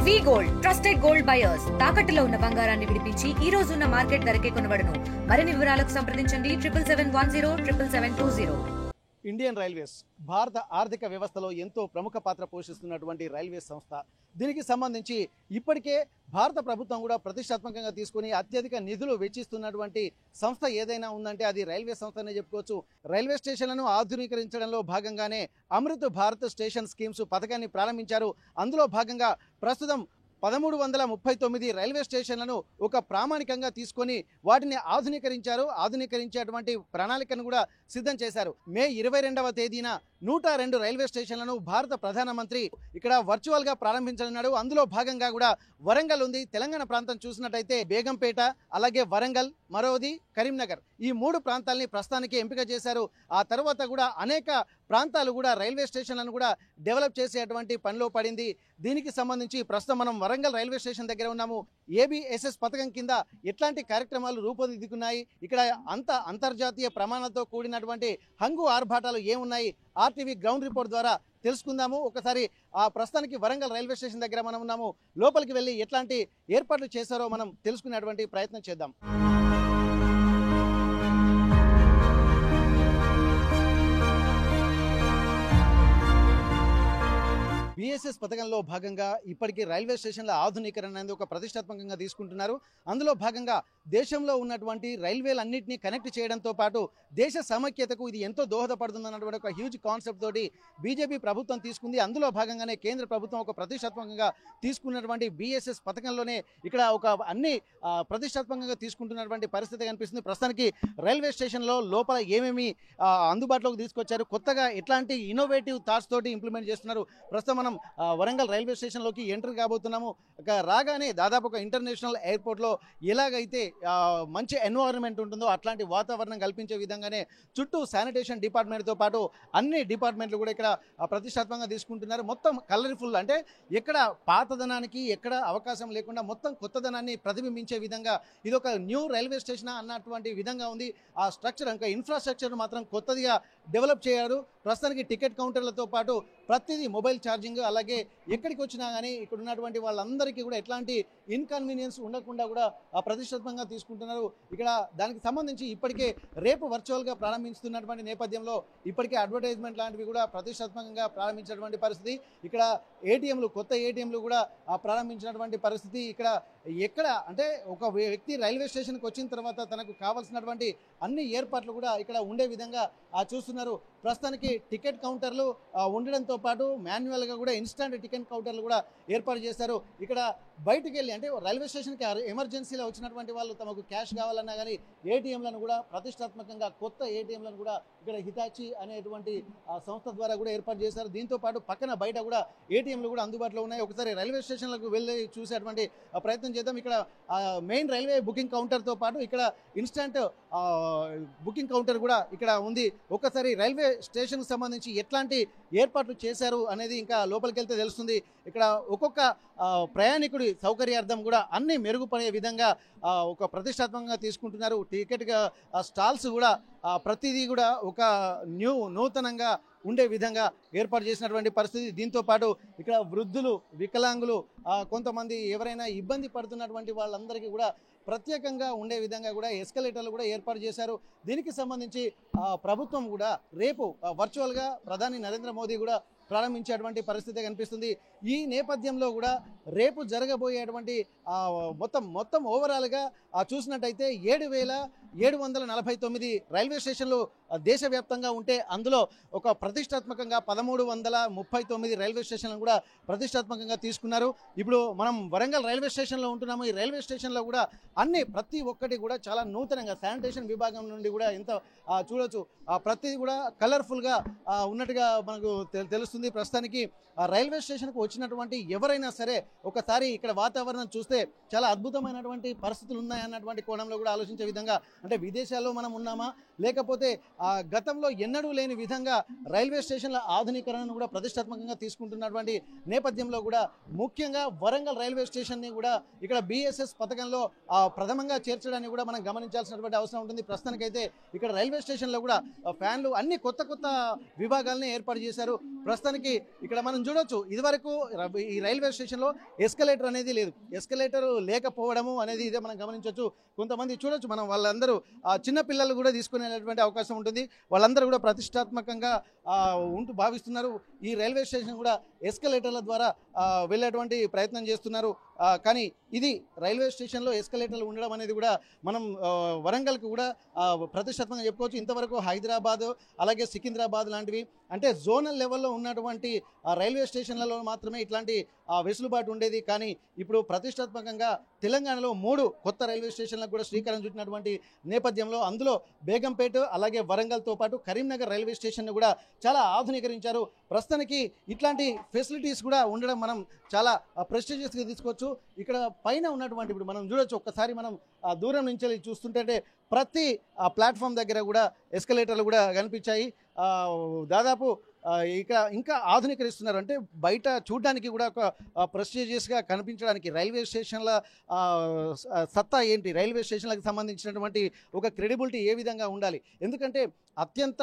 వి gold trusted gold buyers తాకట్టులో ఉన్న బంగారాన్ని విడిపించి ఈ రోజు ఉన్న మార్కెట్ ధరకే కొనబడును. మరిన్ని వివరాలకు సంప్రదించండి 77107720. ఇండియన్ రైల్వేస్ భారత ఆర్థిక వ్యవస్థలో ఎంతో ప్రముఖ పాత్ర పోషిస్తున్నటువంటి రైల్వే సంస్థ. దీనికి సంబంధించి ఇప్పటికే భారత ప్రభుత్వం కూడా ప్రతిష్టాత్మకంగా తీసుకుని అత్యధిక నిధులు వెచ్చిస్తున్నటువంటి సంస్థ ఏదైనా ఉందంటే అది రైల్వే సంస్థనే చెప్పుకోవచ్చు. రైల్వే స్టేషన్లను ఆధునీకరించడంలో భాగంగానే అమృత్ భారత్ స్టేషన్ స్కీమ్స్ పథకాన్ని ప్రారంభించారు. అందులో భాగంగా ప్రస్తుతం 1339 రైల్వే స్టేషన్లను ఒక ప్రామాణికంగా తీసుకొని వాటిని ఆధునీకరించారు. ఆధునీకరించేటువంటి ప్రణాళికను కూడా సిద్ధం చేశారు. మే 22వ తేదీన 102 రైల్వే స్టేషన్లను భారత ప్రధానమంత్రి ఇక్కడ వర్చువల్గా ప్రారంభించనున్నాడు. అందులో భాగంగా కూడా వరంగల్ ఉంది. తెలంగాణ ప్రాంతం చూసినట్టయితే బేగంపేట, అలాగే వరంగల్, మరోది కరీంనగర్, ఈ 3 ప్రాంతాలని ప్రస్తుతానికి ఎంపిక చేశారు. ఆ తర్వాత కూడా అనేక ప్రాంతాలు కూడా రైల్వే స్టేషన్లను కూడా డెవలప్ చేసేటువంటి పనిలో పడింది. దీనికి సంబంధించి ప్రస్తుతం మనం వరంగల్ రైల్వే స్టేషన్ దగ్గర ఉన్నాము. ఏబిఎస్ఎస్ పథకం కింద ఎట్లాంటి కార్యక్రమాలు రూపొందించుకున్నాయి, ఇక్కడ అంతర్జాతీయ ప్రమాణాలతో కూడినటువంటి హంగు ఆర్భాటాలు ఏమున్నాయి, ఆర్టీవీ గ్రౌండ్ రిపోర్ట్ ద్వారా తెలుసుకుందాము. ఒకసారి ఆ ప్రస్తుతానికి వరంగల్ రైల్వే స్టేషన్ దగ్గర మనం ఉన్నాము. లోపలికి వెళ్ళి ఎట్లాంటి ఏర్పాట్లు చేశారో మనం తెలుసుకునేటువంటి ప్రయత్నం చేద్దాం. బిఎస్ఎస్ పథకంలో భాగంగా ఇప్పటికీ రైల్వే స్టేషన్ల ఆధునీకరణ అనేది ఒక ప్రతిష్టాత్మకంగా తీసుకుంటున్నారు. అందులో భాగంగా దేశంలో ఉన్నటువంటి రైల్వేలన్నింటినీ కనెక్ట్ చేయడంతో పాటు దేశ సమైక్యతకు ఇది ఎంతో దోహదపడుతుందన్నటువంటి ఒక హ్యూజ్ కాన్సెప్ట్ తోటి బీజేపీ ప్రభుత్వం తీసుకుంది. అందులో భాగంగానే కేంద్ర ప్రభుత్వం ఒక ప్రతిష్టాత్మకంగా తీసుకున్నటువంటి బిఎస్ఎస్ పథకంలోనే ఇక్కడ ఒక అన్ని ప్రతిష్టాత్మకంగా తీసుకుంటున్నటువంటి పరిస్థితి కనిపిస్తుంది. ప్రస్తుతానికి రైల్వే స్టేషన్లో లోపల ఏమేమి అందుబాటులోకి తీసుకొచ్చారు, కొత్తగా ఎట్లాంటి ఇన్నోవేటివ్ థాట్స్ తోటి ఇంప్లిమెంట్ చేస్తున్నారు. ప్రస్తుతం మనం వరంగల్ రైల్వే స్టేషన్లోకి ఎంటర్ కాబోతున్నాము. రాగానే దాదాపు ఒక ఇంటర్నేషనల్ ఎయిర్పోర్ట్లో ఎలాగైతే మంచి ఎన్వైరన్మెంట్ ఉంటుందో అట్లాంటి వాతావరణం కల్పించే విధంగానే చుట్టూ శానిటేషన్ డిపార్ట్మెంట్తో పాటు అన్ని డిపార్ట్మెంట్లు కూడా ఇక్కడ ప్రతిష్టాత్మకంగా తీసుకుంటున్నారు. మొత్తం కలర్ఫుల్, అంటే ఎక్కడ పాతదనానికి ఎక్కడ అవకాశం లేకుండా మొత్తం కొత్తదనాన్ని ప్రతిబింబించే విధంగా ఇది ఒక న్యూ రైల్వే స్టేషన్ అన్నటువంటి విధంగా ఉంది. ఆ స్ట్రక్చర్ ఇంకా ఇన్ఫ్రాస్ట్రక్చర్ మాత్రం కొత్తదిగా డెవలప్ చేయారు. ప్రస్తుతానికి టికెట్ కౌంటర్లతో పాటు ప్రతిదీ మొబైల్ ఛార్జింగ్, అలాగే ఎక్కడికి వచ్చినా కానీ ఇక్కడ ఉన్నటువంటి వాళ్ళందరికీ కూడా ఎట్లాంటి ఇన్కన్వీనియన్స్ ఉండకుండా కూడా ప్రతిష్టాత్మకంగా తీసుకుంటున్నారు. ఇక్కడ దానికి సంబంధించి ఇప్పటికే రేపు వర్చువల్గా ప్రారంభిస్తున్నటువంటి నేపథ్యంలో ఇప్పటికే అడ్వర్టైజ్మెంట్ లాంటివి కూడా ప్రతిష్టాత్మకంగా ప్రారంభించినటువంటి పరిస్థితి. ఇక్కడ ఏటీఎంలు, కొత్త ఏటీఎంలు కూడా ప్రారంభించినటువంటి పరిస్థితి. ఇక్కడ ఎక్కడ అంటే ఒక వ్యక్తి రైల్వే స్టేషన్కి వచ్చిన తర్వాత తనకు కావాల్సినటువంటి అన్ని ఏర్పాట్లు కూడా ఇక్కడ ఉండే విధంగా చూస్తున్నారు. ప్రస్తుతానికి టికెట్ కౌంటర్లు ఉండడంతో పాటు మాన్యువల్గా కూడా ఇన్స్టాంట్ టికెట్ కౌంటర్లు కూడా ఏర్పాటు చేశారు. ఇక్కడ బయటికి వెళ్ళి అంటే రైల్వే స్టేషన్కి ఎమర్జెన్సీలో వచ్చినటువంటి వాళ్ళు తమకు క్యాష్ కావాలన్నా కానీ ఏటీఎంలను కూడా ప్రతిష్టాత్మకంగా కొత్త ఏటీఎంలను కూడా ఇక్కడ హితాచి అనేటువంటి సంస్థ ద్వారా కూడా ఏర్పాటు చేశారు. దీంతో పాటు పక్కన బయట కూడా ఏటీఎంలు కూడా అందుబాటులో ఉన్నాయి. ఒకసారి రైల్వే స్టేషన్లకు వెళ్ళి చూసేటువంటి ప్రయత్నం చేద్దాం. ఇక్కడ మెయిన్ రైల్వే బుకింగ్ కౌంటర్తో పాటు ఇక్కడ ఇన్స్టాంట్ బుకింగ్ కౌంటర్ కూడా ఇక్కడ ఉంది. ఒక్కసారి రైల్వే స్టేషన్కి సంబంధించి ఎట్లాంటి ఏర్పాట్లు చేశారు అనేది ఇంకా లోపలికి వెళ్తే తెలుస్తుంది. ఇక్కడ ఒక్కొక్క ప్రయాణికుడి సౌకర్యార్థం కూడా అన్ని మెరుగుపడే విధంగా ఒక ప్రతిష్టాత్మకంగా తీసుకుంటున్నారు. టికెట్ స్టాల్స్ కూడా ప్రతిదీ కూడా ఒక నూతనంగా ఉండే విధంగా ఏర్పాటు చేసినటువంటి పరిస్థితి. దీంతో పాటు ఇక్కడ వృద్ధులు, వికలాంగులు, కొంతమంది ఎవరైనా ఇబ్బంది పడుతున్నటువంటి వాళ్ళందరికీ కూడా ప్రత్యేకంగా ఉండే విధంగా కూడా ఎస్కలేటర్లు కూడా ఏర్పాటు చేశారు. దీనికి సంబంధించి ప్రభుత్వం కూడా రేపు వర్చువల్గా ప్రధాని నరేంద్ర మోదీ కూడా ప్రారంభించేటువంటి పరిస్థితి కనిపిస్తుంది. ఈ నేపథ్యంలో కూడా రేపు జరగబోయేటువంటి మొత్తం ఓవరాల్గా చూసినట్టయితే 7,749 రైల్వే స్టేషన్లు దేశవ్యాప్తంగా ఉంటే అందులో ఒక ప్రతిష్టాత్మకంగా 1339 రైల్వే స్టేషన్లను కూడా ప్రతిష్టాత్మకంగా తీసుకున్నారు. ఇప్పుడు మనం వరంగల్ రైల్వే స్టేషన్లో ఉంటున్నాము. ఈ రైల్వే స్టేషన్లో కూడా ప్రతి ఒక్కటి కూడా చాలా నూతనంగా శానిటేషన్ విభాగం నుండి కూడా ఎంత చూడొచ్చు ప్రతిదీ కూడా కలర్ఫుల్గా ఉన్నట్టుగా మనకు తెలుస్తుంది. ప్రస్తుతానికి రైల్వే స్టేషన్కు వచ్చినటువంటి ఎవరైనా సరే ఒకసారి ఇక్కడ వాతావరణం చూస్తే చాలా అద్భుతమైనటువంటి పరిస్థితులు ఉన్నాయన్నటువంటి కోణంలో కూడా ఆలోచించే విధంగా, అంటే విదేశాల్లో మనం ఉన్నామా లేకపోతే గతంలో ఎన్నడూ లేని విధంగా రైల్వే స్టేషన్ల ఆధునీకరణను కూడా ప్రతిష్టాత్మకంగా తీసుకుంటున్నటువంటి నేపథ్యంలో కూడా ముఖ్యంగా వరంగల్ రైల్వే స్టేషన్ని కూడా ఇక్కడ బిఎస్ఎస్ పథకంలో ప్రథమంగా చేర్చడాన్ని కూడా మనం గమనించాల్సినటువంటి అవసరం ఉంటుంది. ప్రస్తుతానికైతే ఇక్కడ రైల్వే స్టేషన్లో కూడా ఫ్యాన్లు అన్ని కొత్త విభాగాలని ఏర్పాటు చేశారు. ప్రస్తుతానికి ఇక్కడ మనం చూడొచ్చు, ఇదివరకు ఈ రైల్వే స్టేషన్లో ఎస్కలేటర్ అనేది లేదు. ఎస్కలేటర్ లేకపోవడము అనేది ఇదే మనం గమనించవచ్చు. కొంతమంది చూడొచ్చు మనం, వాళ్ళందరూ చిన్న పిల్లలు కూడా తీసుకునేటువంటి అవకాశం ఉంటుంది. వాళ్ళందరూ కూడా ప్రతిష్టాత్మకంగా ఉంటూ భావిస్తున్నారు. ఈ రైల్వే స్టేషన్ కూడా ఎస్కలేటర్ల ద్వారా వెళ్ళేటువంటి ప్రయత్నం చేస్తున్నారు. కానీ ఇది రైల్వే స్టేషన్లో ఎస్కలేటర్లు ఉండడం అనేది కూడా మనం వరంగల్కి కూడా ప్రతిష్టాత్మకంగా చెప్పుకోవచ్చు. ఇంతవరకు హైదరాబాద్ అలాగే సికింద్రాబాద్ లాంటివి అంటే జోనల్ లెవెల్లో ఉన్నటువంటి రైల్వే స్టేషన్లలో మాత్రమే ఇట్లాంటి వెసులుబాటు ఉండేది. కానీ ఇప్పుడు ప్రతిష్టాత్మకంగా తెలంగాణలో 3 కొత్త రైల్వే స్టేషన్లకు కూడా శ్రీకారం చుట్టినటువంటి నేపథ్యంలో అందులో బేగంపేట అలాగే వరంగల్తో పాటు కరీంనగర్ రైల్వే స్టేషన్ను కూడా చాలా ఆధునీకరించారు. ప్రస్తుతానికి ఇట్లాంటి ఫెసిలిటీస్ కూడా ఉండడం మనం చాలా ప్రెస్టీజియస్గా తీసుకోవచ్చు. ఇక్కడ పైన ఉన్నటువంటి ఇప్పుడు మనం చూడొచ్చు, ఒక్కసారి మనం దూరం నుంచి చూస్తుంటే ప్రతి ప్లాట్ఫామ్ దగ్గర కూడా ఎస్కలేటర్లు కూడా కనిపించాయి. దాదాపు ఇక ఇంకా ఆధునీకరిస్తున్నారు. అంటే బయట చూడడానికి కూడా ఒక ప్రెస్టీజియస్గా కనిపించడానికి రైల్వే స్టేషన్ల సత్తా ఏంటి, రైల్వే స్టేషన్లకు సంబంధించినటువంటి ఒక క్రెడిబిలిటీ ఏ విధంగా ఉండాలి. ఎందుకంటే అత్యంత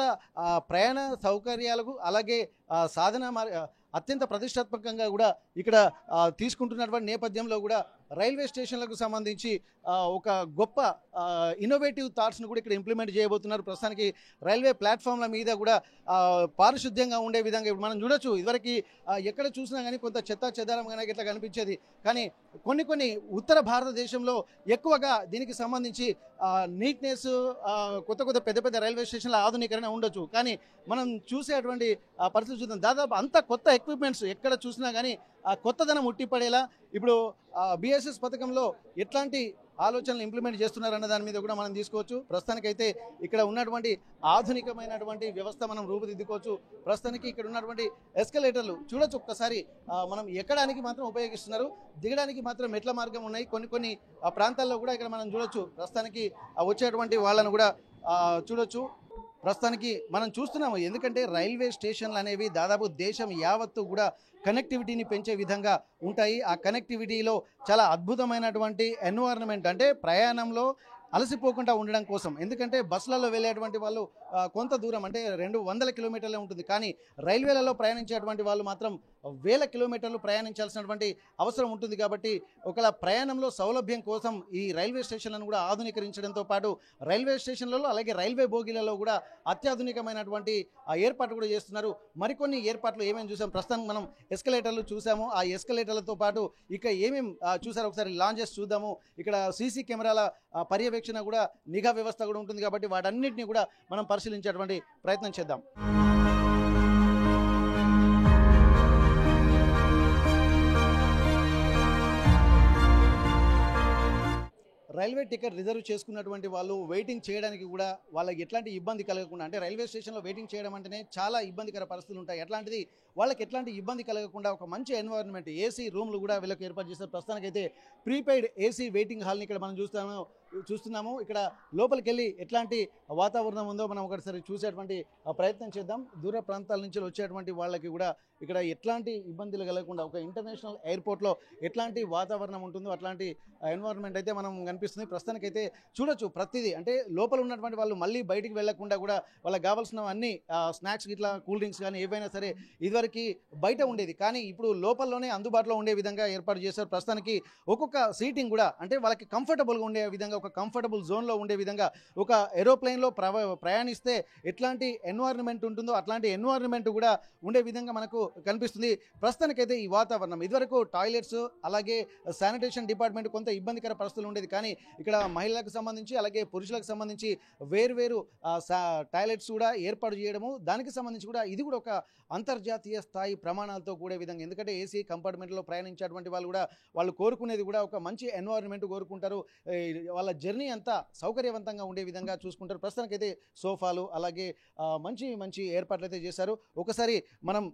ప్రయాణ సౌకర్యాలకు అలాగే సాధన అత్యంత ప్రతిష్టాత్మకంగా కూడా ఇక్కడ తీసుకుంటున్నటువంటి నేపథ్యంలో కూడా రైల్వే స్టేషన్లకు సంబంధించి ఒక గొప్ప ఇన్నోవేటివ్ థాట్స్ను కూడా ఇక్కడ ఇంప్లిమెంట్ చేయబోతున్నారు. ప్రస్తుతానికి రైల్వే ప్లాట్ఫామ్ల మీద కూడా పారిశుద్ధ్యంగా ఉండే విధంగా ఇప్పుడు మనం చూడొచ్చు. ఇదివరకు ఎక్కడ చూసినా కానీ కొంత చెత్త చెదారం కానీ ఇట్లా కనిపించేది. కానీ కొన్ని ఉత్తర భారతదేశంలో ఎక్కువగా దీనికి సంబంధించి నీట్నెస్ కొత్త పెద్ద రైల్వే స్టేషన్ల ఆధునీకరణ ఉండొచ్చు. కానీ మనం చూసేటువంటి పరిస్థితి చూద్దాం. దాదాపు అంత కొత్త ఎక్విప్మెంట్స్ ఎక్కడ చూసినా కానీ కొత్తదనం ఉట్టిపడేలా ఇప్పుడు బిఎస్ఎస్ పథకంలో ఎట్లాంటి ఆలోచనలు ఇంప్లిమెంట్ చేస్తున్నారన్న దాని మీద కూడా మనం తీసుకోవచ్చు. ప్రస్తుతానికైతే ఇక్కడ ఉన్నటువంటి ఆధునికమైనటువంటి వ్యవస్థ మనం రూపుదిద్దుకోవచ్చు. ప్రస్తుతానికి ఇక్కడ ఉన్నటువంటి ఎస్కలేటర్లు చూడొచ్చు. ఒక్కసారి మనం ఎక్కడానికి మాత్రం ఉపయోగిస్తున్నారు, దిగడానికి మాత్రం మెట్ల మార్గం ఉన్నాయి. కొన్ని ప్రాంతాల్లో కూడా ఇక్కడ మనం చూడొచ్చు. ప్రస్తుతానికి వచ్చేటువంటి వాళ్ళను కూడా చూడొచ్చు. ప్రస్తుతానికి మనం చూస్తున్నాము. ఎందుకంటే రైల్వే స్టేషన్లు అనేవి దాదాపు దేశం యావత్తు కూడా కనెక్టివిటీని పెంచే విధంగా ఉంటాయి. ఆ కనెక్టివిటీలో చాలా అద్భుతమైనటువంటి ఎన్వైరన్మెంట్ అంటే ప్రయాణంలో అలసిపోకుండా ఉండడం కోసం. ఎందుకంటే బస్సులలో వెళ్ళేటువంటి వాళ్ళు కొంత దూరం అంటే 200 కిలోమీటర్లే ఉంటుంది. కానీ రైల్వేలలో ప్రయాణించేటువంటి వాళ్ళు మాత్రం 1000 కిలోమీటర్లు ప్రయాణించాల్సినటువంటి అవసరం ఉంటుంది. కాబట్టి ఒకవేళ ప్రయాణంలో సౌలభ్యం కోసం ఈ రైల్వే స్టేషన్లను కూడా ఆధునీకరించడంతో పాటు రైల్వే స్టేషన్లలో అలాగే రైల్వే బోగీలలో కూడా అత్యాధునికమైనటువంటి ఏర్పాటు కూడా చేస్తున్నారు. మరికొన్ని ఏర్పాట్లు ఏమేమి చూసాం, ప్రస్తుతం మనం ఎస్కలేటర్లు చూసాము. ఆ ఎస్కలేటర్లతో పాటు ఇక ఏమేమి చూసారో ఒకసారి లాంచెస్ చూద్దాము. ఇక్కడ సీసీ కెమెరాల పర్యవేక్షణ కూడా, నిఘా వ్యవస్థ కూడా ఉంటుంది. కాబట్టి వాటన్నిటిని కూడా మనం పరిశీలించేటువంటి ప్రయత్నం చేద్దాం. రైల్వే టికెట్ రిజర్వ్ చేసుకున్నటువంటి వాళ్ళు వెయిటింగ్ చేయడానికి కూడా వాళ్ళకి ఎట్లాంటి ఇబ్బంది కలగకుండా, అంటే రైల్వే స్టేషన్లో వెయిటింగ్ చేయడం అంటేనే చాలా ఇబ్బందికర పరిస్థితులు ఉంటాయి. అట్లాంటిది వాళ్ళకి ఎట్లాంటి ఇబ్బంది కలగకుండా ఒక మంచి ఎన్వైరన్మెంట్, ఏసీ రూమ్లు కూడా వీళ్ళకి ఏర్పాటు చేస్తారు. ప్రస్తుతానికైతే ప్రీపెయిడ్ ఏసీ వెయిటింగ్ హాల్ని ఇక్కడ మనం చూస్తున్నాము. ఇక్కడ లోపలికి వెళ్ళి ఎట్లాంటి వాతావరణం ఉందో మనం ఒకసారి చూసేటువంటి ప్రయత్నం చేద్దాం. దూర ప్రాంతాల నుంచి వచ్చేటువంటి వాళ్ళకి కూడా ఇక్కడ ఎట్లాంటి ఇబ్బందులు కలగకుండా ఒక ఇంటర్నేషనల్ ఎయిర్పోర్ట్లో ఎట్లాంటి వాతావరణం ఉంటుందో అట్లాంటి ఎన్వైరన్మెంట్ అయితే మనం కనిపిస్తుంది. ప్రస్తుతానికైతే చూడొచ్చు ప్రతిదీ, అంటే లోపల ఉన్నటువంటి వాళ్ళు మళ్ళీ బయటికి వెళ్లకుండా కూడా వాళ్ళకి కావాల్సిన అన్ని స్నాక్స్ ఇట్లా కూల్ డ్రింక్స్ కానీ ఏవైనా సరే ఇదివరకు బయట ఉండేది, కానీ ఇప్పుడు లోపలలోనే అందుబాటులో ఉండే విధంగా ఏర్పాటు చేశారు. ప్రస్తుతానికి ఒక్కొక్క సీటింగ్ కూడా అంటే వాళ్ళకి కంఫర్టబుల్గా ఉండే విధంగా, ఒక కంఫర్టబుల్ జోన్లో ఉండే విధంగా, ఒక ఏరోప్లేన్లో ప్రయాణిస్తే ఎట్లాంటి ఎన్వైరన్మెంట్ ఉంటుందో అట్లాంటి ఎన్వైరన్మెంట్ కూడా ఉండే విధంగా మనకు కనిపిస్తుంది. ప్రస్తుతానికైతే ఈ వాతావరణం, ఇదివరకు టాయిలెట్స్ అలాగే శానిటేషన్ డిపార్ట్మెంట్ కొంత ఇబ్బందికర పరిస్థితులు ఉండేది. కానీ ఇక్కడ మహిళలకు సంబంధించి అలాగే పురుషులకు సంబంధించి వేర్వేరు టాయిలెట్స్ కూడా ఏర్పాటు చేయడము, దానికి సంబంధించి కూడా ఇది కూడా ఒక అంతర్జాతీయ స్థాయి ప్రమాణాలతో కూడే విధంగా. ఎందుకంటే ఏసీ కంపార్ట్మెంట్లో ప్రయాణించేటువంటి వాళ్ళు కూడా వాళ్ళు కోరుకునేది కూడా ఒక మంచి ఎన్వైరన్మెంట్ కోరుకుంటారు. వాళ్ళ జర్నీ అంతా సౌకర్యవంతంగా ఉండే విధంగా చూసుకుంటారు. ప్రస్తుతానికైతే సోఫాలు అలాగే మంచి ఏర్పాట్లు అయితే చేశారు. ఒకసారి మనం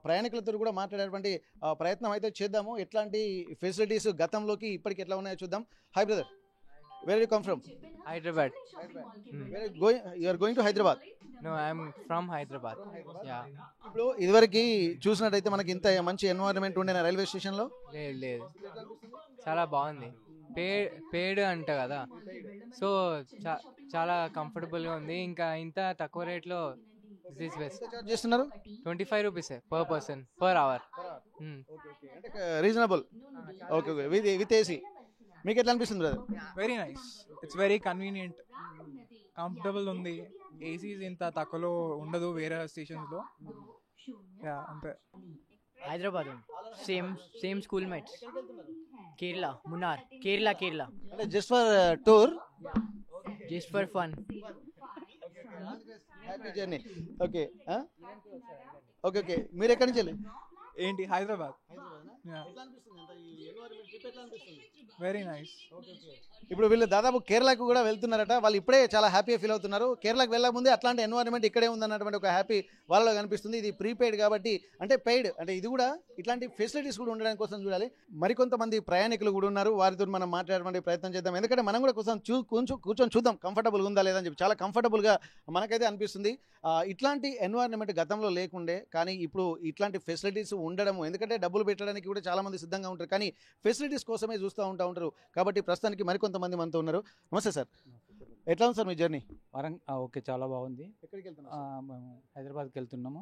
ప్రయాణికులతో కూడా మాట్లాడేటువంటి ప్రయత్నం అయితే చేద్దాము. ఎట్లాంటి ఫెసిలిటీస్ గతంలోకి ఇప్పటికి ఎట్లా ఉన్నాయో చూద్దాం. Hi brother, where you come from? Hyderabad. You are going to Hyderabad? No, I'm from Hyderabad. Yeah. ఇప్పుడు ఇదివరకు చూసినట్టయితే మనకి ఇంత మంచి ఎన్వైరన్మెంట్ ఉండే రైల్వే స్టేషన్లో లేదు చాలా బాగుంది. పేడ్ అంట కదా, సో చాలా కంఫర్టబుల్గా ఉంది. ఇంకా ఇంత తక్కువ రేట్లో దిస్ ఈస్ బెస్ట్. ఎంత చార్జ్ చేస్తున్నారు? 25 rupees per person per hour. అంటే reasonable. Okay okay with AC. మీకు ఎట్లా అనిపిస్తుంది brother? Very nice, it's very convenient, comfortable ఉంది. ఏసీస్ ఇంత తక్కువలో ఉండదు వేరే స్టేషన్స్లో. అంతే. Hyderabad same schoolmates. Kerala Munnar. Kerala అంటే just for tour, just for fun. Happy journey. Okay okay okay మీరు ఎక్కడి నుంచి వెళ్ళి? ఏంటి హైదరాబాద్. Very nice. ఇప్పుడు వీళ్ళు దాదాపు కేరళకు కూడా వెళ్తున్నారట. వాళ్ళు ఇప్పుడే చాలా హ్యాపీగా ఫీల్ అవుతున్నారు. కేరళకు వెళ్ళక ముందే అట్లాంటి ఎన్వైరన్మెంట్ ఇక్కడే ఉందన్నటువంటి ఒక హ్యాపీ వాళ్ళలో కనిపిస్తుంది. ఇది ప్రీపెయిడ్ కాబట్టి అంటే పెయిడ్ అంటే ఇది కూడా ఇట్లాంటి ఫెసిలిటీస్ కూడా ఉండడానికి కోసం చూడాలి. మరికొంతమంది ప్రయాణికులు కూడా ఉన్నారు, వారితో మనం మాట్లాడేటువంటి ప్రయత్నం చేద్దాం. ఎందుకంటే మనం కూడా కోసం కూర్చొని చూద్దాం కంఫర్టబుల్గా ఉందా లేదని చెప్పి. చాలా కంఫర్టబుల్గా మనకైతే అనిపిస్తుంది. ఇట్లాంటి ఎన్వైరన్మెంట్ గతంలో లేకుండే, కానీ ఇప్పుడు ఇట్లాంటి ఫెసిలిటీస్ ఉండడము, ఎందుకంటే డబ్బులు పెట్టడానికి కూడా చాలా మంది సిద్ధంగా ఉంటారు, కానీ ఫెసిలిటీస్ కోసమే చూస్తూ ఉంటారు. కాబట్టి ప్రస్తుతానికి మరికొంతమంది మనతో ఉన్నారు. నమస్తే సార్, ఎట్లా ఉంది సార్ మీ జర్నీ? ఓకే, చాలా బాగుంది. ఎక్కడికి వెళ్తున్నారు? మేము హైదరాబాద్కి వెళ్తున్నాము.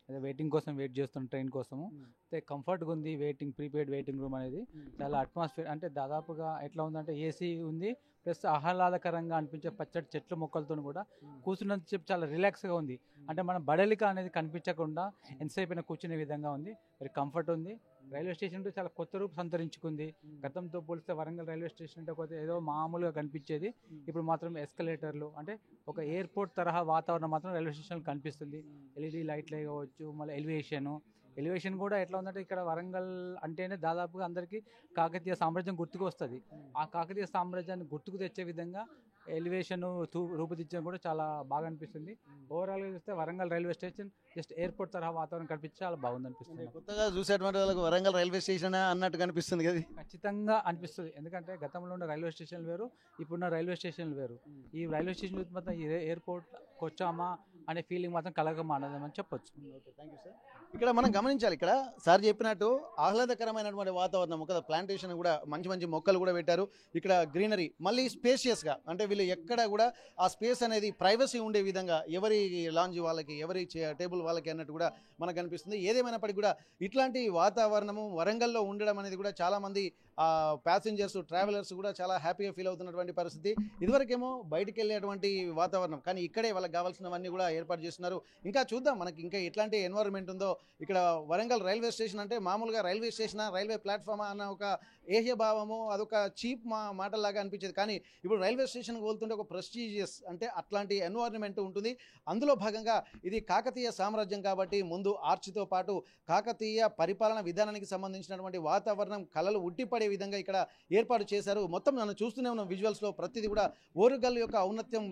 అదే వెయిటింగ్ కోసం వెయిట్ చేస్తున్నాం ట్రైన్ కోసము. అయితే కంఫర్ట్గా ఉంది. ప్రీపెయిడ్ వెయిటింగ్ రూమ్ అనేది చాలా అట్మాస్ఫియర్ అంటే దాదాపుగా ఎట్లా ఉందంటే ఏసీ ఉంది, ప్లస్ ఆహ్లాదకరంగా అనిపించే పచ్చడి చెట్లు మొక్కలతో కూడా కూర్చున్నంత చెప్పి చాలా రిలాక్స్గా ఉంది. అంటే మనం బడలిక అనేది కనిపించకుండా ఎంతసేపు అయినా కూర్చునే విధంగా ఉంది. వెరీ కంఫర్ట్ ఉంది. రైల్వే స్టేషన్ చాలా కొత్త రూపు సంతరించుకుంది. గతంతో పోలిస్తే వరంగల్ రైల్వే స్టేషన్ అంటే కొద్దిగా ఏదో మామూలుగా కనిపించేది, ఇప్పుడు మాత్రం ఎస్కలేటర్లు అంటే ఒక ఎయిర్పోర్ట్ తరహా వాతావరణం మాత్రం రైల్వే స్టేషన్లో కనిపిస్తుంది. ఎల్ఈడి లైట్లు కావచ్చు, మళ్ళీ ఎలివేషన్ కూడా ఎట్లా ఉందంటే ఇక్కడ వరంగల్ అంటేనే దాదాపుగా అందరికీ కాకతీయ సామ్రాజ్యం గుర్తుకు వస్తుంది. ఆ కాకతీయ సామ్రాజ్యాన్ని గుర్తుకు తెచ్చే విధంగా ఎలివేషన్ రూపుదిద్దడం కూడా చాలా బాగా అనిపిస్తుంది. ఓవరాల్గా చూస్తే Warangal railway station just airport తరహా వాతావరణం కనిపించి చాలా బాగుంది అనిపిస్తుంది. కొత్తగా చూసేటువంటి వాళ్ళకి వరంగల్ రైల్వే స్టేషన్ అన్నట్టు కనిపిస్తుంది కదా? ఖచ్చితంగా అనిపిస్తుంది. ఎందుకంటే గతంలో ఉన్న రైల్వే స్టేషన్లు వేరు, ఇప్పుడున్న రైల్వే స్టేషన్లు వేరు. ఈ రైల్వే స్టేషన్ మాత్రం ఎయిర్పోర్ట్కి వచ్చామా అనే ఫీలింగ్ మాత్రం కలగమానదని చెప్పొచ్చు. ఇక్కడ మనం గమనించాలి, ఇక్కడ సార్ చెప్పినట్టు ఆహ్లాదకరమైనటువంటి వాతావరణం, ఒక ప్లాంటేషన్ కూడా మంచి మంచి మొక్కలు కూడా పెట్టారు. ఇక్కడ గ్రీనరీ, మళ్ళీ స్పేషియస్గా అంటే వీళ్ళు ఎక్కడ కూడా ఆ స్పేస్ అనేది ప్రైవసీ ఉండే విధంగా ఎవరి లాంజ్ వాళ్ళకి, ఎవరి టేబుల్ వాళ్ళకి అన్నట్టు కూడా మనకు అనిపిస్తుంది. ఏదేమైనప్పటికీ కూడా ఇట్లాంటి వాతావరణము వరంగల్లో ఉండడం అనేది కూడా చాలామంది ప్యాసింజర్స్, ట్రావెలర్స్ కూడా చాలా హ్యాపీగా ఫీల్ అవుతున్నటువంటి పరిస్థితి. ఇదివరకేమో బయటికి వెళ్ళేటువంటి వాతావరణం, కానీ ఇక్కడే వాళ్ళకి కావాల్సినవన్నీ కూడా ఏర్పాటు చేస్తున్నారు. ఇంకా చూద్దాం మనకి ఇంకా ఎట్లాంటి ఎన్వైరన్మెంట్ ఉందో. ఇక్కడ వరంగల్ రైల్వే స్టేషన్ అంటే మామూలుగా రైల్వే స్టేషనా, రైల్వే ప్లాట్ఫామా అన్న ఒక ఏహ్య భావము, అదొక చీప్ మాటలాగా అనిపించేది. కానీ ఇప్పుడు రైల్వే స్టేషన్కి వెళ్తుంటే ఒక ప్రెస్టీజియస్ అంటే అట్లాంటి ఎన్వైరన్మెంట్ ఉంటుంది. అందులో భాగంగా ఇది కాకతీయ సామ్రాజ్యం కాబట్టి ముందు ఆర్చితో పాటు కాకతీయ పరిపాలన విధానానికి సంబంధించినటువంటి వాతావరణం కళలు ఉట్టిపడే విధంగా ఇక్కడ ఏర్పాటు చేశారు. మొత్తం మనం చూస్తూనే ఉన్న విజువల్స్లో ప్రతిదీ కూడా ఓరుగల్ యొక్క ఔన్నత్యం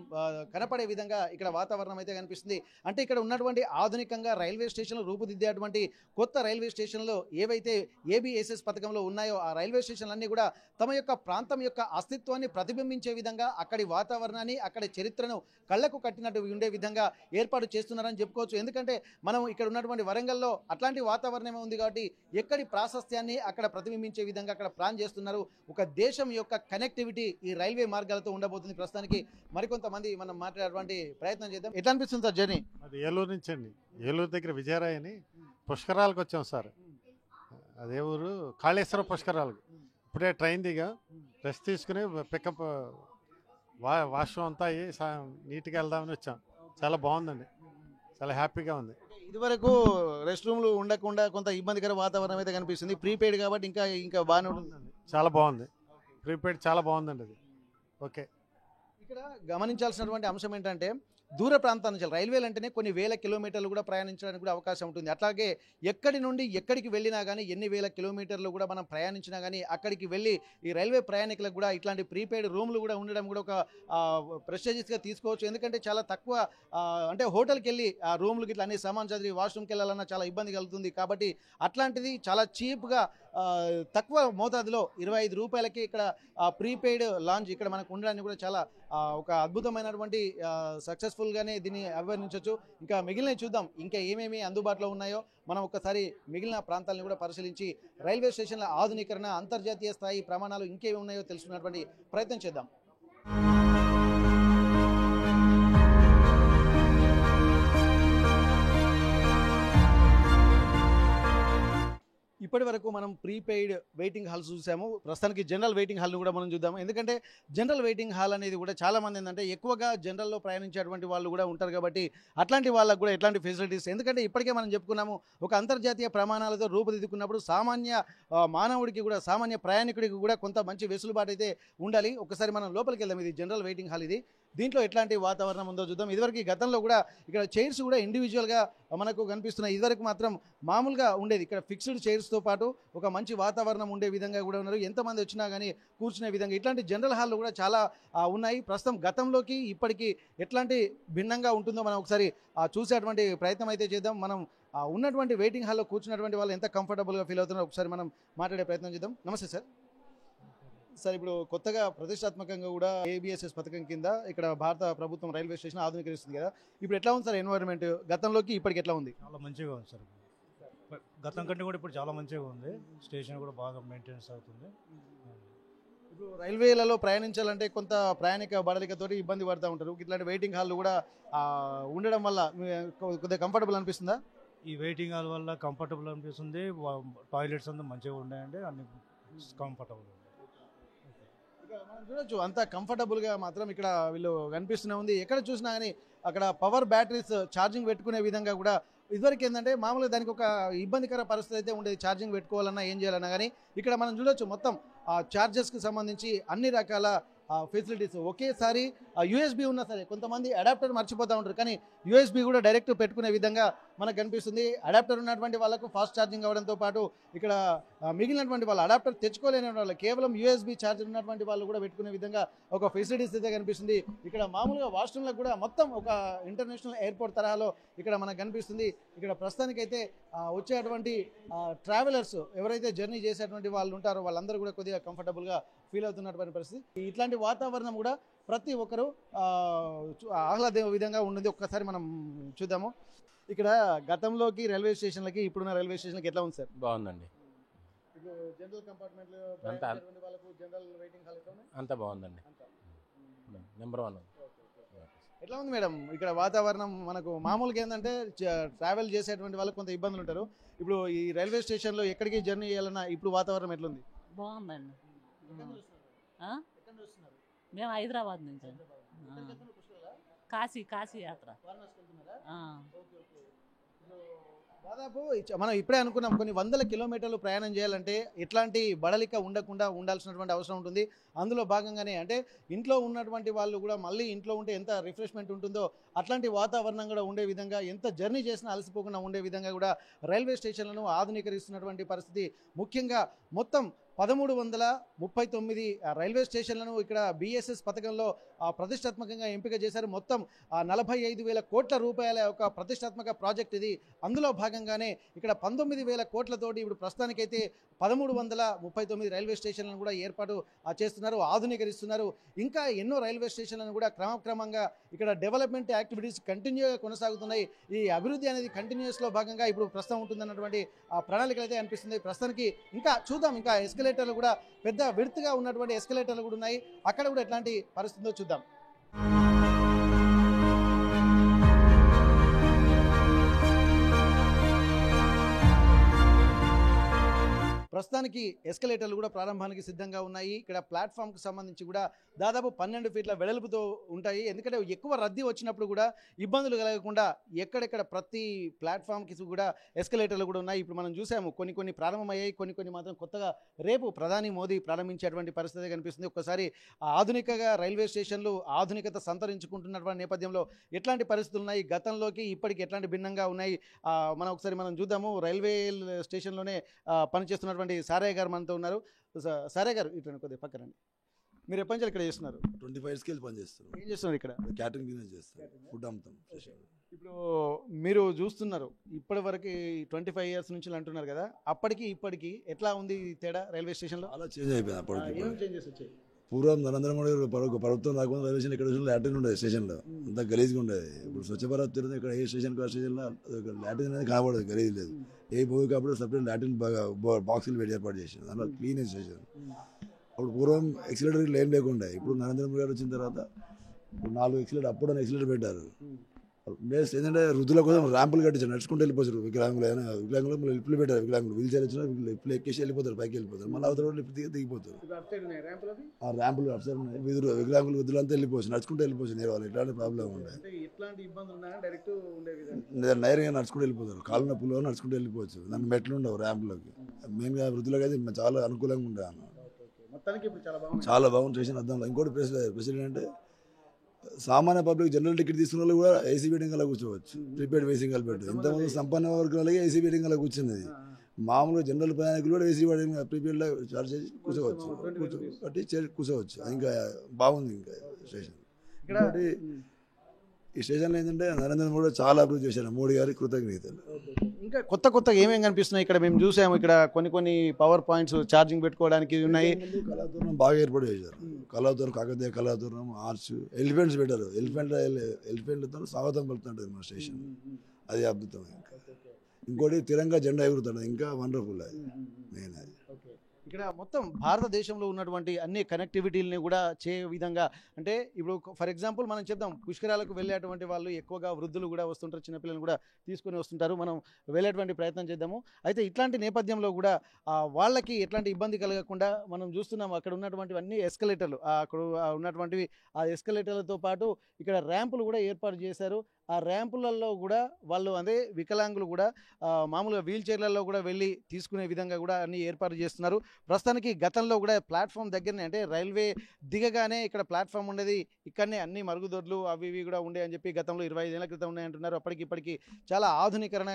కనపడే విధంగా ఇక్కడ వాతావరణం అయితే కనిపిస్తుంది. అంటే ఇక్కడ ఉన్నటువంటి ఆధునికంగా రైల్వే స్టేషన్లు రూపుదిద్దేటువంటి కొత్త రైల్వే స్టేషన్లో ఏవైతే ఏబిఎస్ఎస్ పథకంలో ఉన్నాయో ఆ రైల్వే స్టేషన్లన్నీ కూడా తమ యొక్క ప్రాంతం యొక్క అస్తిత్వాన్ని ప్రతిబింబించే విధంగా అక్కడి వాతావరణాన్ని, అక్కడి చరిత్రను కళ్లకు కట్టినట్టు ఉండే విధంగా ఏర్పాటు చేస్తున్నారని చెప్పుకోవచ్చు. ఎందుకంటే మనం ఇక్కడ ఉన్నటువంటి వరంగల్లో అట్లాంటి వాతావరణమే ఉంది కాబట్టి ఎక్కడి ప్రాశస్త్యాన్ని అక్కడ ప్రతిబింబించే విధంగా అక్కడ ప్లాన్ చేస్తున్నారు. ఒక దేశం యొక్క కనెక్టివిటీ ఈ రైల్వే మార్గాలతో ఉండబోతుంది. ప్రస్తుతానికి మరికొంతమంది మనం మాట్లాడేటువంటి ప్రయత్నం చేద్దాం. ఎట్లా అనిపిస్తుంది సార్ జర్నీ? అది ఏలూరు నుంచి అండి. ఏలూరు దగ్గర విజయరాయ్ అని పుష్కరాలకు వచ్చాం సార్. అదే ఊరు కాళేశ్వర పుష్కరాలకు. ఇప్పుడే ట్రైన్ దిగా రెస్ట్ తీసుకుని పికప్ వాష్రూమ్ అంతా అయ్యి నీట్గా వెళ్దామని వచ్చాం. చాలా బాగుందండి, చాలా హ్యాపీగా ఉంది. ఇదివరకు రెస్ట్ రూమ్లు ఉండకుండా కొంత ఇబ్బందికర వాతావరణం అయితే కనిపిస్తుంది. ప్రీపెయిడ్ కాబట్టి ఇంకా బాగానే ఉంటుంది. చాలా బాగుంది, ప్రీపెయిడ్ చాలా బాగుందండి అది. ఓకే, ఇక్కడ గమనించాల్సినటువంటి అంశం ఏంటంటే దూర ప్రాంతాల నుంచి రైల్వేలు అంటేనే కొన్ని వేల కిలోమీటర్లు కూడా ప్రయాణించడానికి కూడా అవకాశం ఉంటుంది. అట్లాగే ఎక్కడి నుండి ఎక్కడికి వెళ్ళినా కానీ, ఎన్ని వేల కిలోమీటర్లు కూడా మనం ప్రయాణించినా కానీ అక్కడికి వెళ్ళి ఈ రైల్వే ప్రయాణికులకు కూడా ఇట్లాంటి ప్రీపెయిడ్ రూమ్లు కూడా ఉండడం కూడా ఒక ప్రెస్టేజియస్గా తీసుకోవచ్చు. ఎందుకంటే చాలా తక్కువ అంటే హోటల్కి వెళ్ళి ఆ రూమ్లకి ఇట్లా అన్ని సామాన్ చదివి వాష్రూమ్కి వెళ్ళాలన్నా చాలా ఇబ్బంది కలుగుతుంది. కాబట్టి అట్లాంటిది చాలా చీప్గా తక్కువ మోతాదులో 25 రూపాయలకి ఇక్కడ ప్రీపెయిడ్ లాంజ్ ఇక్కడ మనకు ఉండడానికి కూడా చాలా ఒక అద్భుతమైనటువంటి సక్సెస్ఫుల్గానే దీన్ని అభివర్ణించవచ్చు. ఇంకా మిగిలిన చూద్దాం ఇంకా ఏమేమి అందుబాటులో ఉన్నాయో మనం ఒకసారి మిగిలిన ప్రాంతాలను కూడా పరిశీలించి రైల్వే స్టేషన్ల ఆధునీకరణ, అంతర్జాతీయ స్థాయి ప్రమాణాలు ఇంకేమి ఉన్నాయో తెలుసుకున్నటువంటి ప్రయత్నం చేద్దాం. ఇప్పటి వరకు మనం ప్రీపెయిడ్ వెయిటింగ్ హాల్స్ చూసాము. ప్రస్తుతానికి జనరల్ వెయిటింగ్ హాల్ని కూడా మనం చూద్దాము. ఎందుకంటే జనరల్ వెయిటింగ్ హాల్ అనేది కూడా చాలామంది ఏంటంటే ఎక్కువగా జనరల్లో ప్రయాణించేటువంటి వాళ్ళు కూడా ఉంటారు కాబట్టి అట్లాంటి వాళ్ళకు కూడా ఎట్లాంటి ఫెసిలిటీస్, ఎందుకంటే ఇప్పటికే మనం చెప్పుకున్నాము ఒక అంతర్జాతీయ ప్రమాణాలతో రూపుదిద్దుకున్నప్పుడు సామాన్య మానవుడికి కూడా సామాన్య ప్రయాణికుడికి కూడా కొంత మంచి వెసులుబాటు అయితే ఉండాలి. ఒకసారి మనం లోపలికి వెళ్దాం. ఇది జనరల్ వెయిటింగ్ హాల్. ఇది దీంట్లో ఎట్లాంటి వాతావరణం ఉందో చూద్దాం. ఇదివరకు గతంలో కూడా ఇక్కడ చైర్స్ కూడా ఇండివిజువల్గా మనకు కనిపిస్తున్నాయి. ఇదివరకు మాత్రం మామూలుగా ఉండేది. ఇక్కడ ఫిక్స్డ్ చైర్స్తో పాటు ఒక మంచి వాతావరణం ఉండే విధంగా కూడా ఉన్నారు. ఎంతమంది వచ్చినా కానీ కూర్చునే విధంగా ఇట్లాంటి జనరల్ హాల్లో కూడా చాలా ఉన్నాయి. ప్రస్తుతం గతంలోకి ఇప్పటికీ ఎట్లాంటి భిన్నంగా ఉంటుందో మనం ఒకసారి చూసేటువంటి ప్రయత్నం అయితే చేద్దాం. మనం ఉన్నటువంటి వెయిటింగ్ హాల్లో కూర్చున్నటువంటి వాళ్ళు ఎంత కంఫర్టబుల్గా ఫీల్ అవుతున్నారో ఒకసారి మనం మాట్లాడే ప్రయత్నం చేద్దాం. నమస్తే సార్. సార్, ఇప్పుడు కొత్తగా ప్రతిష్టాత్మకంగా కూడా ABSS పథకం కింద ఇక్కడ భారత ప్రభుత్వం రైల్వే స్టేషన్ ఆధునీకరిస్తుంది కదా, ఇప్పుడు ఎట్లా ఉంది సార్ ఎన్వైరన్మెంట్? గతంలోకి ఇప్పటికి ఎట్లా ఉంది? చాలా మంచిగా ఉంది సార్. గతం కంటే కూడా ఇప్పుడు చాలా మంచిగా ఉంది. స్టేషన్ కూడా బాగా మెయింటెనెన్స్ అవుతుంది. ఇప్పుడు రైల్వేలలో ప్రయాణించాలంటే కొంత ప్రయాణిక బడలికతోటి ఇబ్బంది పడుతూ ఉంటారు. ఇట్లాంటి వెయిటింగ్ హాల్ కూడా ఉండడం వల్ల కొద్దిగా కంఫర్టబుల్ అనిపిస్తుందా? ఈ వెయిటింగ్ హాల్ వల్ల కంఫర్టబుల్ అనిపిస్తుంది. టాయిలెట్స్ అంతా మంచిగా ఉన్నాయండి, అన్ని కంఫర్టబుల్. మనం చూడొచ్చు అంత కంఫర్టబుల్గా మాత్రం ఇక్కడ వీళ్ళు కనిపిస్తూనే ఉంది. ఎక్కడ చూసినా కానీ అక్కడ పవర్ బ్యాటరీస్ ఛార్జింగ్ పెట్టుకునే విధంగా కూడా ఇదివరకు ఏంటంటే మామూలుగా దానికి ఒక ఇబ్బందికర పరిస్థితి అయితే ఉండేది. ఛార్జింగ్ పెట్టుకోవాలన్నా ఏం చేయాలన్నా కానీ ఇక్కడ మనం చూడొచ్చు మొత్తం ఛార్జెస్కి సంబంధించి అన్ని రకాల ఫెసిలిటీస్ ఒకేసారి. USB ఉన్నా సరే కొంతమంది అడాప్టర్ మర్చిపోతూ ఉంటారు, కానీ USB కూడా డైరెక్ట్ పెట్టుకునే విధంగా మనకు కనిపిస్తుంది. అడాప్టర్ ఉన్నటువంటి వాళ్ళకు ఫాస్ట్ ఛార్జింగ్ అవ్వడంతో పాటు ఇక్కడ మిగిలినటువంటి వాళ్ళు అడాప్టర్ తెచ్చుకోలేని వాళ్ళు కేవలం USB ఛార్జర్ ఉన్నటువంటి వాళ్ళు కూడా పెట్టుకునే విధంగా ఒక ఫెసిలిటీస్ అయితే కనిపిస్తుంది. ఇక్కడ మామూలుగా వాష్రూమ్లకు కూడా మొత్తం ఒక ఇంటర్నేషనల్ ఎయిర్పోర్ట్ తరహాలో ఇక్కడ మనకు కనిపిస్తుంది. ఇక్కడ ప్రస్తుతానికైతే వచ్చేటువంటి ట్రావెలర్స్ ఎవరైతే జర్నీ చేసేటువంటి వాళ్ళు ఉంటారో వాళ్ళందరూ కూడా కొద్దిగా కంఫర్టబుల్గా ఫీల్ అవుతున్నటువంటి పరిస్థితి. ఇట్లాంటి వాతావరణం కూడా ప్రతి ఒక్కరూ ఆహ్లాద విధంగా ఉంటుంది. ఒక్కసారి మనం చూద్దాము. ఇక్కడ గతంలోకి రైల్వే స్టేషన్లకి ఇప్పుడున్న రైల్వే స్టేషన్లకి ఎట్లా ఉంది సార్? బాగుందండి. ఇప్పుడు జనరల్ కంపార్ట్మెంట్ వాళ్ళకు జనరల్ వెయిటింగ్ హాల్ అంతా బాగుందండి. నెంబర్ 1. ఎట్లా ఉంది మేడం ఇక్కడ వాతావరణం? మనకు మామూలుగా ఏంటంటే ట్రావెల్ చేసేటువంటి వాళ్ళకి కొంత ఇబ్బందులు ఉంటారు. ఇప్పుడు ఈ రైల్వే స్టేషన్లో ఎక్కడికి జర్నీ చేయాలన్నా ఇప్పుడు వాతావరణం ఎట్లుంది? బాగుందండి. మేము హైదరాబాద్ నుంచి కాశీ యాత్ర. దాదాపు మనం ఇప్పుడే అనుకున్నాం కొన్ని వందల కిలోమీటర్లు ప్రయాణం చేయాలంటే ఎట్లాంటి బడలిక ఉండకుండా ఉండాల్సినటువంటి అవసరం ఉంటుంది. అందులో భాగంగానే అంటే ఇంట్లో ఉన్నటువంటి వాళ్ళు కూడా మళ్ళీ ఇంట్లో ఉంటే ఎంత రిఫ్రెష్మెంట్ ఉంటుందో అట్లాంటి వాతావరణం కూడా ఉండే విధంగా, ఎంత జర్నీ చేసినా అలసిపోకుండా ఉండే విధంగా కూడా రైల్వే స్టేషన్లను ఆధునీకరిస్తున్నటువంటి పరిస్థితి. ముఖ్యంగా మొత్తం 1339 రైల్వే స్టేషన్లను ఇక్కడ BSS పథకంలో ప్రతిష్టాత్మకంగా ఎంపిక చేశారు. మొత్తం 45,000 కోట్ల రూపాయల ఒక ప్రతిష్టాత్మక ప్రాజెక్ట్ ఇది. అందులో భాగంగానే ఇక్కడ 19,000 కోట్లతోటి ఇప్పుడు ప్రస్తుతానికైతే 1339 రైల్వే స్టేషన్లను కూడా ఏర్పాటు చేస్తున్నారు, ఆధునీకరిస్తున్నారు. ఇంకా ఎన్నో రైల్వే స్టేషన్లను కూడా క్రమక్రమంగా ఇక్కడ డెవలప్మెంట్ యాక్టివిటీస్ కంటిన్యూగా కొనసాగుతున్నాయి. ఈ అభివృద్ధి అనేది కంటిన్యూస్లో భాగంగా ఇప్పుడు ప్రస్తుతం ఉంటుందన్నటువంటి ప్రణాళికలు అయితే అనిపిస్తుంది. ప్రస్తుతానికి ఇంకా చూద్దాం, ఇంకా ఎస్కలేటర్లు కూడా పెద్ద విడతగా ఉన్నటువంటి ఎస్కలేటర్లు కూడా ఉన్నాయి. అక్కడ కూడా ఎట్లాంటి పరిస్థితి ఉందో చూద్దాం. ప్రస్తుతానికి ఎస్కలేటర్లు కూడా ప్రారంభానికి సిద్ధంగా ఉన్నాయి. ఇక్కడ ప్లాట్ఫామ్కి సంబంధించి కూడా దాదాపు 12 ఫీట్ల వెడల్పుతో ఉంటాయి. ఎందుకంటే ఎక్కువ రద్దీ వచ్చినప్పుడు కూడా ఇబ్బందులు కలగకుండా ఎక్కడెక్కడ ప్రతి ప్లాట్ఫామ్కి కూడా ఎస్కలేటర్లు కూడా ఉన్నాయి. ఇప్పుడు మనం చూసాము కొన్ని ప్రారంభమయ్యాయి, కొన్ని మాత్రం కొత్తగా రేపు ప్రధాని మోదీ ప్రారంభించేటువంటి పరిస్థితి కనిపిస్తుంది. ఒక్కసారి ఆధునికంగా రైల్వే స్టేషన్లు ఆధునికత సంతరించుకుంటున్నటువంటి నేపథ్యంలో ఎట్లాంటి పరిస్థితులు ఉన్నాయి, గతంలోకి ఇప్పటికి ఎట్లాంటి భిన్నంగా ఉన్నాయి మనం చూద్దాము. రైల్వే స్టేషన్లోనే పనిచేస్తున్నటువంటి సారయ్య గారు మనతో ఉన్నారు. సారయ్య గారు ఇట్లా కొద్దిగా పక్కనండి. మీరు ఎప్పటి నుంచి ఇక్కడ చేస్తున్నారు? 25 years కి పని చేస్తున్నారు. ఏం చేస్తున్నారు ఇక్కడ? క్యాటరింగ్ బిజినెస్ చేస్తారు, ఫుడ్ అమ్ముతాం. ఇప్పుడు మీరు చూస్తున్నారు ఇప్పటి వరకు 25 years నుంచి అంటున్నారు కదా, అప్పటికి ఇప్పటికి ఎట్లా ఉంది తేడా రైల్వే స్టేషన్లో? అలా చేంజ్ అయిపోయింది. అప్పటికి ఏం చేంజెస్ వచ్చాయి? పూర్వం నరేంద్ర మోడీ ప్రభుత్వం రాకుండా రైల్వే స్టేషన్ ఇక్కడ లాట్రిన్ ఉండేది, స్టేషన్లో అంతా గలీజ్గా ఉండేది. ఇప్పుడు స్వచ్ఛ భారత్ తిరుగుతుంది, ఇక్కడ ఏ స్టేషన్కి ఆ స్టేషన్లో లాట్రిన్ అనేది కనబడదు, గలీజ్ లేదు. ఏ పోయి కాబట్టి సపరేట్ లాట్రిన్ బాక్సులు పెట్టి ఏర్పాటు చేసింది, అందులో క్లీన్ స్టేషన్. అప్పుడు పూర్వం ఎక్సిలేటర్ లేన్ లేకుండా, ఇప్పుడు నరేంద్ర మోడీ గారు వచ్చిన తర్వాత 4 ఎక్సిలేటర్, అప్పుడు ఎక్సిలేటర్ పెట్టారు. ప్లస్ ఏంటంటే వృద్ధుల కోసం ర్యాంపులు కట్టించారు, నడుచుకుంటూ వెళ్ళిపోతారు. వికలాంగులు లిఫ్ట్లు పెట్టారు, వికలాంగులు వీల్ చైర్ వచ్చినా లిఫ్ట్లు ఎక్కేసి వెళ్ళిపోతారు, పైకి వెళ్ళిపోతారు. మళ్ళీ అవతల లిఫ్ట్ దిగిపోతారు. ఆ ర్యాంపులు అటు సైడ్ ఉన్నాయి. వికలాంగులు వృద్ధులంతా వెళ్ళిపోవచ్చు, నడుచుకుంటూ వెళ్ళిపోవచ్చు. నేరు వాళ్ళు ఇట్లాంటి ప్రాబ్లం ఉండే నైరంగా నడుచుకుంటూ వెళ్ళిపోతారు. కాళ్ళు నొప్పులు నడుచుకుంటూ వెళ్ళిపోవచ్చు. దానికి మెట్లు ఉండవు ర్యాంపులకి. మెయిన్గా వృద్ధులకు అయితే చాలా అనుకూలంగా ఉండే అన్న. చాలా బాగుంది స్టేషన్ అర్థంలో. ఇంకోటి ఫెసిలిటీ అంటే సామాన్య పబ్లిక్ జనరల్ టికెట్ తీసుకున్న వాళ్ళు కూడా ఏసీ వెయిటింగ్ అలా కూర్చోవచ్చు. ప్రీపెయిడ్ వెయిటింగ్ అలా పెట్టు. ఇంతమంది సంపన్న వర్గాలకి ఏసీ వెయిటింగ్ అలా కూర్చున్నది. మామూలుగా జనరల్ ప్రయాణికులు కూడా ఏసీ వెయిటింగ్ ప్రీపెయిడ్లో చార్జ్ చేసి కూర్చోవచ్చు, కూర్చోవచ్చు. ఇంకా బాగుంది ఇంకా స్టేషన్. ఇంకోటి ఈ స్టేషన్లో ఏంటంటే నరేంద్ర మోడీ చాలా అభివృద్ధి చేశారు. మోడీ గారికి కృతజ్ఞతలు. ఇంకా కొత్తగా ఏమేమి కనిపిస్తున్నాయి ఇక్కడ? మేము చూసాము ఇక్కడ కొన్ని పవర్ పాయింట్స్ ఛార్జింగ్ పెట్టుకోవడానికి ఉన్నాయి. కళాతోరణం బాగా ఏర్పాటు చేశారు. కళాతోరణం, కాకతీయ కళాతోరణం, ఆర్చ్, ఎలిఫెంట్స్ పెట్టారు. ఎలిఫెంట్లతో స్వాగతం పలుకుతుంటుంది మన స్టేషన్. అది అద్భుతం. ఇంకోటి తిరంగా జెండా ఎగురుతుంది, ఇంకా వండర్ఫుల్. అది నేను అది ఇక్కడ మొత్తం భారతదేశంలో ఉన్నటువంటి అన్ని కనెక్టివిటీలని కూడా చే విధంగా, అంటే ఇప్పుడు ఫర్ ఎగ్జాంపుల్ మనం చెప్దాం, పుష్కరాలకు వెళ్ళేటువంటి వాళ్ళు ఎక్కువగా వృద్ధులు కూడా వస్తుంటారు, చిన్నపిల్లలు కూడా తీసుకొని వస్తుంటారు. మనం వెళ్ళేటువంటి ప్రయత్నం చేద్దాము. అయితే ఇట్లాంటి నేపథ్యంలో కూడా వాళ్ళకి ఎట్లాంటి ఇబ్బంది కలగకుండా మనం చూస్తున్నాము. అక్కడ ఉన్నటువంటివన్నీ ఎస్కలేటర్లు, అక్కడ ఉన్నటువంటివి ఆ ఎస్కలేటర్లతో పాటు ఇక్కడ ర్యాంపులు కూడా ఏర్పాటు చేశారు. ఆ ర్యాంపులలో కూడా వాళ్ళు అదే వికలాంగులు కూడా మామూలుగా వీల్ చైర్లలో కూడా వెళ్ళి తీసుకునే విధంగా కూడా అన్ని ఏర్పాటు చేస్తున్నారు. ప్రస్తుతానికి గతంలో కూడా ప్లాట్ఫామ్ దగ్గరనే, అంటే రైల్వే దిగగానే ఇక్కడ ప్లాట్ఫామ్ ఉండేది. ఇక్కడనే అన్ని మరుగుదొడ్లు అవి ఇవి కూడా ఉండే అని చెప్పి గతంలో 25 ఏళ్ల క్రితం ఉన్నాయంటున్నారు. అప్పటికి చాలా ఆధునీకరణ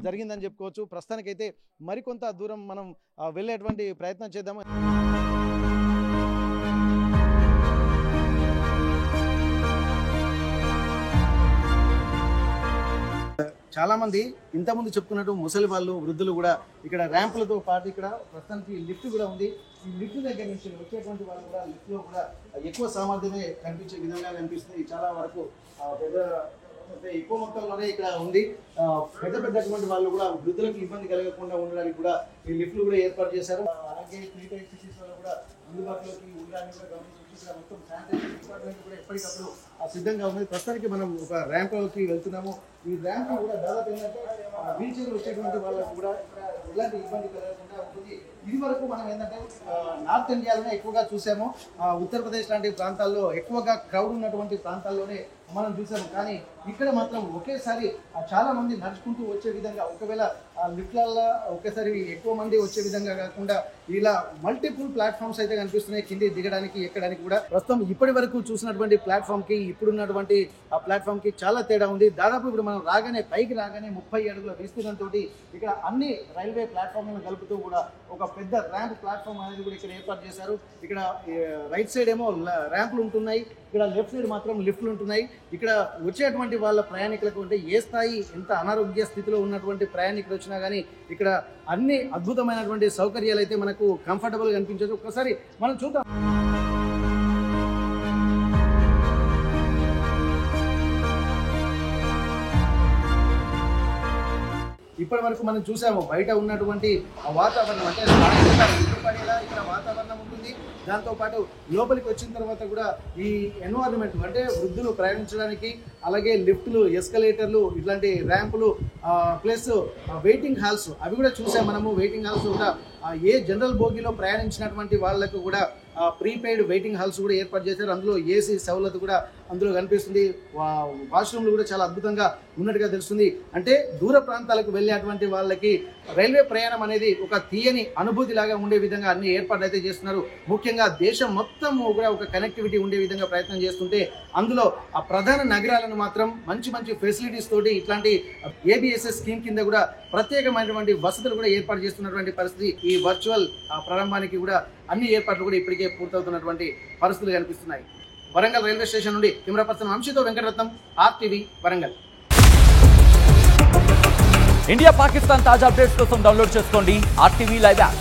జరిగిందని చెప్పుకోవచ్చు. ప్రస్తుతానికైతే మరికొంత దూరం మనం వెళ్ళేటువంటి ప్రయత్నం చేద్దాము. చాలామంది ఇంతకుముందు చెప్పుకున్నట్టు ముసలి వాళ్ళు, వృద్ధులు కూడా ఇక్కడ ర్యాంపులతో పాటు ఇక్కడ ప్రస్తుతానికి లిఫ్ట్ కూడా ఉంది. ఈ లిఫ్ట్ దగ్గర నుంచి వచ్చేటువంటి వాళ్ళు కూడా లిఫ్ట్లో కూడా ఎక్కువ సామర్థ్యమే కనిపించే విధంగా కనిపిస్తుంది. చాలా వరకు ఎక్కువ మొత్తంలోనే ఇక్కడ ఉంది. పెద్దటువంటి వాళ్ళు కూడా వృద్ధులకు ఇబ్బంది కలగకుండా ఉండడానికి కూడా ఈ లిఫ్ట్లు కూడా ఏర్పాటు చేశారు. అలాగే 3 టైప్ సిటీస్ వల్ల కూడా అందుబాటులోకి ఉండడానికి కూడా గమనించి ఇక్కడ మొత్తం శానిటైజేషన్ డిపార్ట్మెంట్ కూడా ఎప్పటికప్పుడు సిద్ధంగా ఉంది. ప్రస్తుతానికి మనం ఒక ర్యాంప్లోకి వెళ్తున్నాము. ఈ ర్యాంప్ కూడా దాదాపు ఏంటంటే వీల్ చైర్ వచ్చేటువంటి వాళ్ళకు కూడా ఎలాంటి ఇబ్బంది కలగకుండా ఉంటుంది. ఇది వరకు మనం ఏంటంటే నార్త్ ఇండియాలోనే ఎక్కువగా చూసాము. ఉత్తరప్రదేశ్ లాంటి ప్రాంతాల్లో ఎక్కువగా క్రౌడ్ ఉన్నటువంటి ప్రాంతాల్లోనే మనం చూసాము. కానీ ఇక్కడ మాత్రం ఒకేసారి చాలా మంది నడుచుకుంటూ వచ్చే విధంగా, ఒకవేళ లిఫ్ట్లలో ఒకేసారి ఎక్కువ మంది వచ్చే విధంగా కాకుండా ఇలా మల్టిపుల్ ప్లాట్ఫామ్స్ అయితే కనిపిస్తున్నాయి కింది దిగడానికి, ఎక్కడానికి కూడా. ప్రస్తుతం ఇప్పటి వరకు చూసినటువంటి ప్లాట్ఫామ్ కి ఇప్పుడున్నటువంటి ఆ ప్లాట్ఫామ్ కి చాలా తేడా ఉంది. దాదాపు ఇప్పుడు మనం పైకి రాగానే 30 అడుగుల విస్తీర్ణంతో ఇక్కడ అన్ని రైల్వే ప్లాట్ఫామ్లను కలుపుతూ కూడా ఒక పెద్ద ర్యాంప్ ప్లాట్ఫామ్ అనేది కూడా ఇక్కడ ఏర్పాటు చేశారు. ఇక్కడ రైట్ సైడ్ ఏమో ర్యాంపులు ఉంటున్నాయి, ఇక్కడ లెఫ్ట్ సైడ్ మాత్రం లిఫ్ట్లు ఉంటున్నాయి. ఇక్కడ వచ్చేటువంటి వాళ్ళ ప్రయాణికులకు అంటే ఏ స్థాయి ఎంత అనారోగ్య స్థితిలో ఉన్నటువంటి ప్రయాణికులు వచ్చినా కానీ ఇక్కడ అన్ని అద్భుతమైనటువంటి సౌకర్యాలు అయితే మనకు కంఫర్టబుల్గా అనిపించదు. ఒకసారి మనం చూద్దాం. ఇప్పటి వరకు మనం చూసాము బయట ఉన్నటువంటి వాతావరణం, అంటే ఇక్కడ వాతావరణం ఉంటుంది. దాంతోపాటు లోపలికి వచ్చిన తర్వాత కూడా ఈ ఎన్వైరన్మెంట్, అంటే వృద్ధులు ప్రయాణించడానికి, అలాగే లిఫ్ట్లు, ఎస్కలేటర్లు, ఇట్లాంటి ర్యాంపులు, ప్లస్ వెయిటింగ్ హాల్స్ అవి కూడా చూసాం మనము. వెయిటింగ్ హాల్స్ కూడా ఏ జనరల్ బోగిలో ప్రయాణించినటువంటి వాళ్ళకు కూడా ప్రీపెయిడ్ వెయిటింగ్ హాల్స్ కూడా ఏర్పాటు చేశారు. అందులో ఏసీ సౌలత్ కూడా అందులో కనిపిస్తుంది. వాష్రూమ్లు కూడా చాలా అద్భుతంగా ఉన్నట్టుగా తెలుస్తుంది. అంటే దూర ప్రాంతాలకు వెళ్ళేటువంటి వాళ్ళకి రైల్వే ప్రయాణం అనేది ఒక తీయని అనుభూతి లాగా ఉండే విధంగా అన్ని ఏర్పాట్లు అయితే చేస్తున్నారు. ముఖ్యంగా దేశం మొత్తం కూడా ఒక కనెక్టివిటీ ఉండే విధంగా ప్రయత్నం చేస్తుంటే అందులో ఆ ప్రధాన నగరాలను మాత్రం మంచి ఫెసిలిటీస్ తోటి ఇట్లాంటి ఏబిఎస్ఎస్ స్కీమ్ కింద కూడా ప్రత్యేకమైనటువంటి వసతులు కూడా ఏర్పాటు చేస్తున్నటువంటి పరిస్థితి. ఈ వర్చువల్ ప్రారంభానికి కూడా అన్ని ఏర్పాట్లు కూడా ఇప్పటికే పూర్తవుతున్నటువంటి పరిస్థితులు కనిపిస్తున్నాయి. వరంగల్ రైల్వే స్టేషన్ నుండి కెమెరా పర్సన్ వంశీతో వెంకటరత్నం, RTV వరంగల్. ఇండియా పాకిస్తాన్ తాజా అప్డేట్స్ కోసం డౌన్లోడ్ చేసుకోండి RTV లైవ్ యాప్.